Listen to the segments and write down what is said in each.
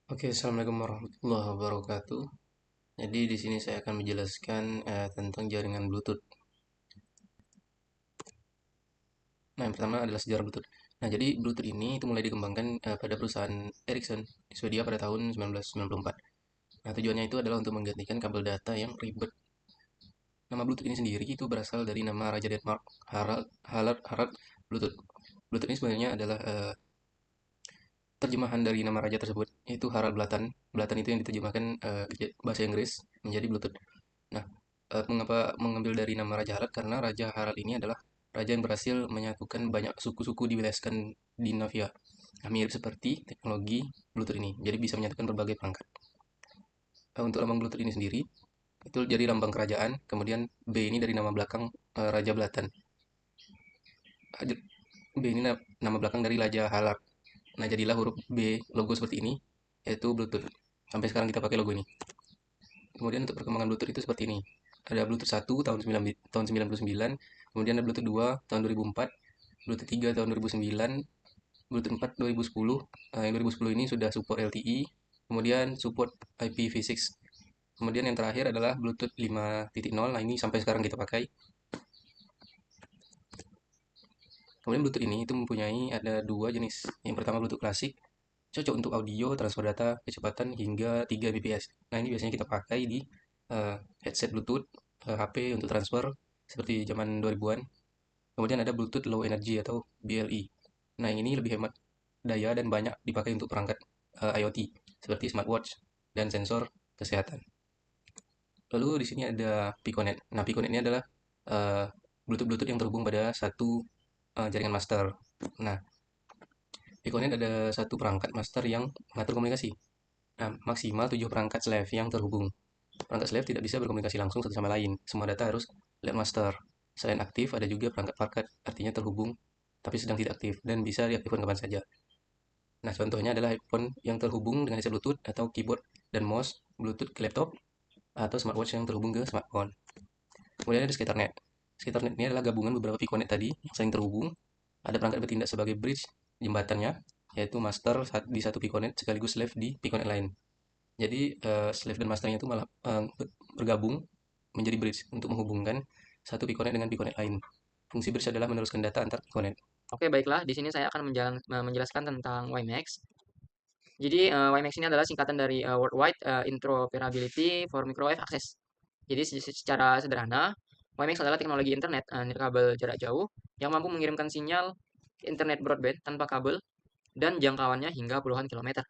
Oke, assalamualaikum warahmatullahi wabarakatuh. Jadi di sini saya akan menjelaskan tentang jaringan Bluetooth. Nah, yang pertama adalah sejarah Bluetooth. Nah, jadi Bluetooth ini itu mulai dikembangkan pada perusahaan Ericsson di Swedia pada tahun 1994. Nah, tujuannya itu adalah untuk menggantikan kabel data yang ribet. Nama Bluetooth ini sendiri itu berasal dari nama Raja Denmark, Harald Bluetooth. Bluetooth ini sebenarnya adalah terjemahan dari nama raja tersebut, yaitu Harald Blatan. Blatan itu yang diterjemahkan bahasa Inggris menjadi Bluetooth. Nah, mengapa mengambil dari nama Raja Harald? Karena Raja Harald ini adalah raja yang berhasil menyatukan banyak suku-suku di wilayah Skandinavia. Nah, mirip seperti teknologi Bluetooth ini. Jadi bisa menyatukan berbagai perangkat. Untuk lambang Bluetooth ini sendiri, itu jadi lambang kerajaan. Kemudian B ini dari nama belakang Raja Belatan. B ini nama belakang dari Raja Harald. Nah, jadilah huruf B logo seperti ini, yaitu Bluetooth. Sampai sekarang kita pakai logo ini. Kemudian untuk perkembangan Bluetooth itu seperti ini. Ada Bluetooth 1 tahun 99, kemudian ada Bluetooth 2 tahun 2004, Bluetooth 3 tahun 2009, Bluetooth 4 2010. Yang 2010 ini sudah support LTE, kemudian support IPv6. Kemudian yang terakhir adalah Bluetooth 5.0. Nah, ini sampai sekarang kita pakai. Kemudian Bluetooth ini itu mempunyai ada dua jenis. Yang pertama Bluetooth klasik, cocok untuk audio, transfer data, kecepatan hingga 3 Mbps. Nah, ini biasanya kita pakai di headset Bluetooth, HP untuk transfer seperti zaman 2000-an. Kemudian ada Bluetooth Low Energy atau BLE. Nah, ini lebih hemat daya dan banyak dipakai untuk perangkat IoT seperti smartwatch dan sensor kesehatan. Lalu di sini ada Piconet. Nah, Piconet ini adalah uh, Bluetooth yang terhubung pada satu jaringan master. Nah, Piconet ada satu perangkat master yang mengatur komunikasi. Nah, maksimal 7 perangkat slave yang terhubung. Perangkat slave tidak bisa berkomunikasi langsung satu sama lain. Semua data harus lewat master. Selain aktif, ada juga perangkat-perangkat artinya terhubung tapi sedang tidak aktif dan bisa diaktifkan kapan saja. Nah, contohnya adalah iPhone yang terhubung dengan headset Bluetooth atau keyboard dan mouse Bluetooth ke laptop atau smartwatch yang terhubung ke smartphone. Kemudian ada ScaterNet. ScaterNet ini adalah gabungan beberapa Piconet tadi yang saling terhubung. Ada perangkat bertindak sebagai bridge jembatannya, yaitu master di satu Piconet sekaligus slave di Piconet lain. Jadi slave dan masternya itu malah bergabung menjadi bridge untuk menghubungkan satu Piconet dengan Piconet lain. Fungsi bridge adalah meneruskan data antar Piconet. Oke, baiklah. Di sini saya akan menjelaskan tentang WiMAX. Jadi, WiMAX ini adalah singkatan dari Worldwide Interoperability for Microwave Access. Jadi, secara sederhana, WiMAX adalah teknologi internet nirkabel jarak jauh yang mampu mengirimkan sinyal internet broadband tanpa kabel dan jangkauannya hingga puluhan kilometer.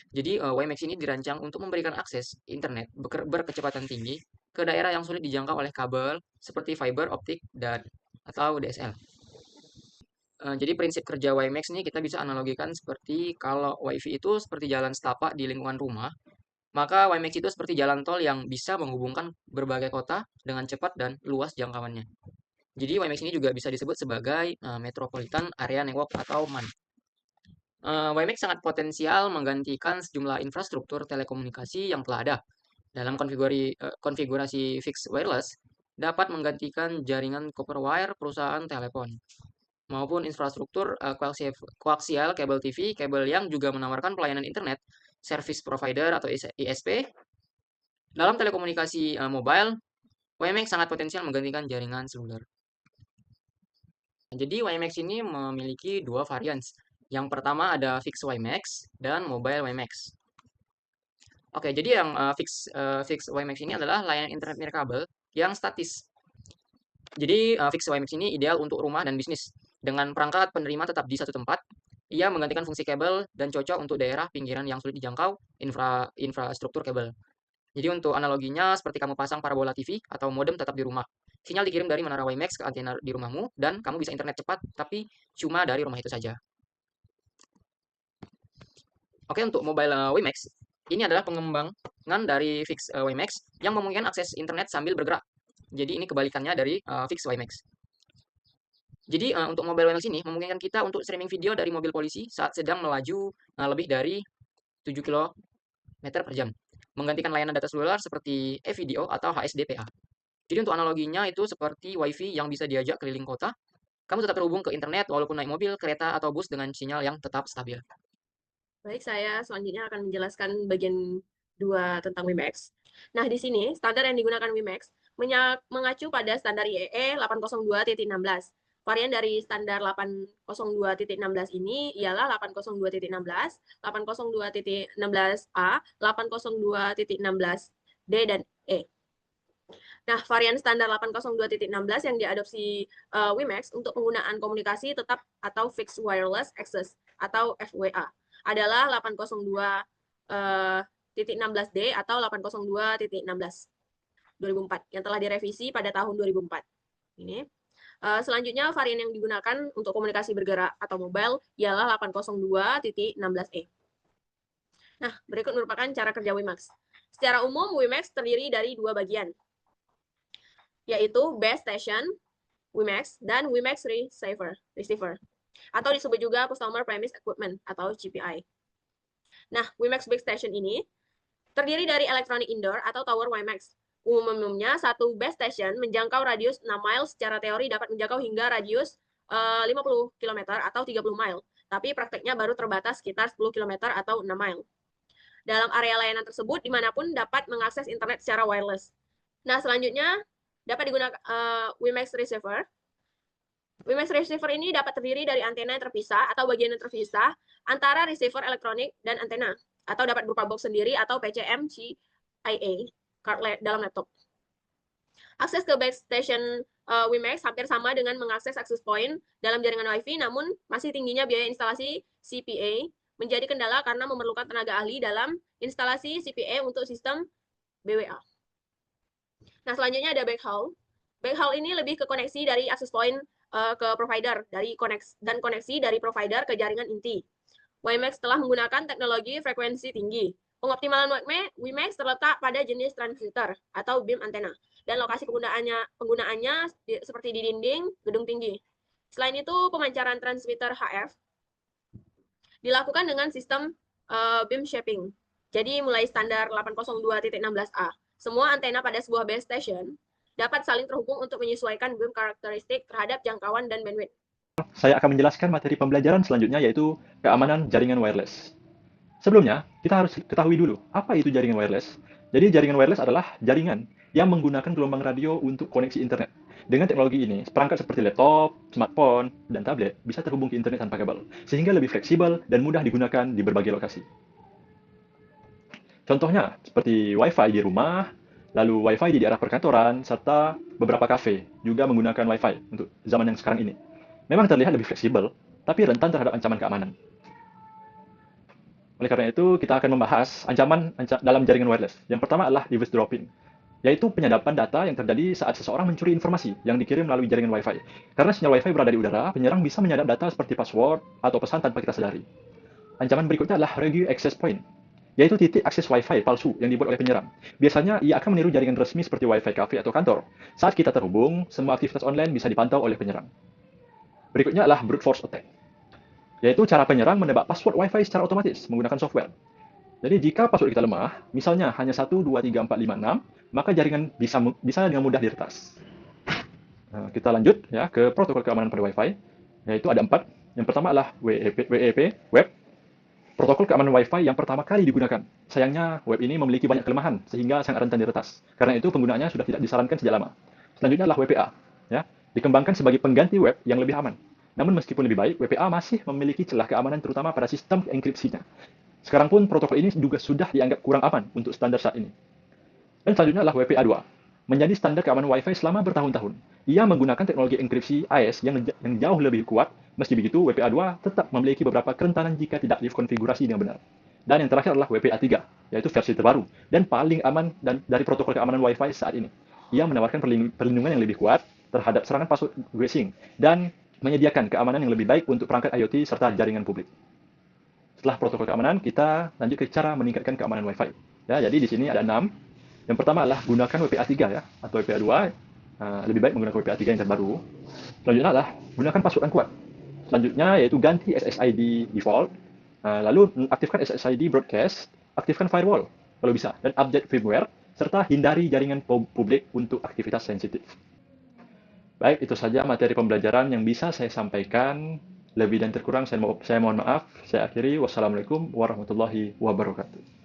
Jadi, WiMAX ini dirancang untuk memberikan akses internet berkecepatan tinggi ke daerah yang sulit dijangkau oleh kabel seperti fiber optik dan atau DSL. Jadi prinsip kerja WiMAX ini kita bisa analogikan seperti kalau WiFi itu seperti jalan setapak di lingkungan rumah, maka WiMAX itu seperti jalan tol yang bisa menghubungkan berbagai kota dengan cepat dan luas jangkauannya. Jadi WiMAX ini juga bisa disebut sebagai Metropolitan Area Network atau MAN. WiMAX sangat potensial menggantikan sejumlah infrastruktur telekomunikasi yang telah ada. Dalam konfigurasi fixed wireless, dapat menggantikan jaringan copper wire perusahaan telepon maupun infrastruktur koaksial kabel TV, kabel yang juga menawarkan pelayanan internet, service provider atau ISP. Dalam telekomunikasi mobile, WiMAX sangat potensial menggantikan jaringan seluler. Jadi WiMAX ini memiliki dua varian. Yang pertama ada fixed WiMAX dan mobile WiMAX. Oke, jadi yang fixed WiMAX ini adalah layanan internet nirkabel yang statis. Jadi fixed WiMAX ini ideal untuk rumah dan bisnis. Dengan perangkat penerima tetap di satu tempat, ia menggantikan fungsi kabel dan cocok untuk daerah pinggiran yang sulit dijangkau infrastruktur kabel. Jadi untuk analoginya seperti kamu pasang parabola TV atau modem tetap di rumah. Sinyal dikirim dari menara WiMAX ke antena di rumahmu dan kamu bisa internet cepat tapi cuma dari rumah itu saja. Oke, untuk mobile WiMAX, ini adalah pengembangan dari fixed WiMAX yang memungkinkan akses internet sambil bergerak. Jadi ini kebalikannya dari fixed WiMAX. Jadi untuk mobile WiMAX ini memungkinkan kita untuk streaming video dari mobil polisi saat sedang melaju lebih dari 7 kilometer per jam, menggantikan layanan data seluler seperti e-video atau HSDPA. Jadi untuk analoginya itu seperti WiFi yang bisa diajak keliling kota, kamu tetap terhubung ke internet walaupun naik mobil, kereta, atau bus dengan sinyal yang tetap stabil. Baik, saya selanjutnya akan menjelaskan bagian 2 tentang WiMAX. Nah, di sini standar yang digunakan WiMAX mengacu pada standar IEE 802.16. Varian dari standar 802.16 ini ialah 802.16, 802.16A, 802.16D, dan E. Nah, varian standar 802.16 yang diadopsi WiMAX untuk penggunaan komunikasi tetap atau Fixed Wireless Access atau FWA adalah 802.16D atau 802.16 2004 yang telah direvisi pada tahun 2004. Ini. Selanjutnya varian yang digunakan untuk komunikasi bergerak atau mobile ialah 802.16E. Nah, berikut merupakan cara kerja WiMAX. Secara umum, WiMAX terdiri dari 2 bagian, yaitu base station WiMAX dan WiMAX receiver atau disebut juga Customer Premise Equipment atau GPI. Nah, WiMAX base station ini terdiri dari electronic indoor atau tower WiMAX. Umumnya satu base station menjangkau radius 6 mile, secara teori dapat menjangkau hingga radius 50 km atau 30 mile. Tapi prakteknya baru terbatas sekitar 10 km atau 6 mile. Dalam area layanan tersebut, dimanapun dapat mengakses internet secara wireless. Nah, selanjutnya dapat digunakan WiMAX receiver. WiMAX receiver ini dapat terdiri dari antena yang terpisah atau bagian yang terpisah antara receiver elektronik dan antena, atau dapat berupa box sendiri atau PCM CIA dalam laptop. Akses ke base station WiMAX hampir sama dengan mengakses access point dalam jaringan Wi-Fi, namun masih tingginya biaya instalasi CPA menjadi kendala karena memerlukan tenaga ahli dalam instalasi CPA untuk sistem BWA. Nah, selanjutnya ada backhaul. Backhaul ini lebih ke koneksi dari access point ke provider dan koneksi dari provider ke jaringan inti. WiMAX telah menggunakan teknologi frekuensi tinggi. Pengoptimalan WiMAX terletak pada jenis transmitter atau beam antena dan lokasi penggunaannya seperti di dinding gedung tinggi. Selain itu, pemancaran transmitter HF dilakukan dengan sistem beam shaping. Jadi mulai standar 802.16a, semua antena pada sebuah base station dapat saling terhubung untuk menyesuaikan beam karakteristik terhadap jangkauan dan bandwidth. Saya akan menjelaskan materi pembelajaran selanjutnya, yaitu keamanan jaringan wireless. Sebelumnya, kita harus ketahui dulu, apa itu jaringan wireless? Jadi, jaringan wireless adalah jaringan yang menggunakan gelombang radio untuk koneksi internet. Dengan teknologi ini, perangkat seperti laptop, smartphone, dan tablet bisa terhubung ke internet tanpa kabel, sehingga lebih fleksibel dan mudah digunakan di berbagai lokasi. Contohnya, seperti Wi-Fi di rumah, lalu Wi-Fi di daerah perkantoran, serta beberapa kafe juga menggunakan Wi-Fi untuk zaman yang sekarang ini. Memang terlihat lebih fleksibel, tapi rentan terhadap ancaman keamanan. Oleh karena itu, kita akan membahas ancaman dalam jaringan wireless. Yang pertama adalah device dropping, yaitu penyadapan data yang terjadi saat seseorang mencuri informasi yang dikirim melalui jaringan Wi-Fi. Karena sinyal Wi-Fi berada di udara, penyerang bisa menyadap data seperti password atau pesan tanpa kita sadari. Ancaman berikutnya adalah rogue access point, yaitu titik akses Wi-Fi palsu yang dibuat oleh penyerang. Biasanya ia akan meniru jaringan resmi seperti Wi-Fi cafe atau kantor. Saat kita terhubung, semua aktivitas online bisa dipantau oleh penyerang. Berikutnya adalah brute force attack, yaitu cara penyerang menebak password Wi-Fi secara otomatis menggunakan software. Jadi jika password kita lemah, misalnya hanya 1, 2, 3, 4, 5, 6, maka jaringan bisa dengan mudah diretas. Nah, kita lanjut ya ke protokol keamanan pada Wi-Fi, yaitu ada 4. Yang pertama adalah WEP, Web, protokol keamanan Wi-Fi yang pertama kali digunakan. Sayangnya, web ini memiliki banyak kelemahan sehingga sangat rentan diretas. Karena itu penggunaannya sudah tidak disarankan sejak lama. Selanjutnya adalah WPA, ya, dikembangkan sebagai pengganti web yang lebih aman. Namun meskipun lebih baik, WPA masih memiliki celah keamanan terutama pada sistem enkripsinya. Sekarang pun protokol ini juga sudah dianggap kurang aman untuk standar saat ini. Dan selanjutnya adalah WPA 2, menjadi standar keamanan Wi-Fi selama bertahun-tahun. Ia menggunakan teknologi enkripsi AES yang jauh lebih kuat. Meski begitu, WPA 2 tetap memiliki beberapa kerentanan jika tidak dikonfigurasi dengan benar. Dan yang terakhir adalah WPA 3, yaitu versi terbaru dan paling aman dari protokol keamanan Wi-Fi saat ini. Ia menawarkan perlindungan yang lebih kuat terhadap serangan password guessing dan menyediakan keamanan yang lebih baik untuk perangkat IoT serta jaringan publik. Setelah protokol keamanan, kita lanjut ke cara meningkatkan keamanan Wi-Fi. Ya, jadi di sini ada 6. Yang pertama adalah gunakan WPA 3 ya, atau WPA 2. Lebih baik menggunakan WPA 3 yang terbaru. Selanjutnya adalah gunakan password yang kuat. Selanjutnya yaitu ganti SSID default. Lalu aktifkan SSID broadcast, aktifkan firewall kalau bisa, dan update firmware, serta hindari jaringan publik untuk aktivitas sensitif. Baik, itu saja materi pembelajaran yang bisa saya sampaikan. Lebih dan terkurang saya mohon maaf. Saya akhiri. Wassalamualaikum warahmatullahi wabarakatuh.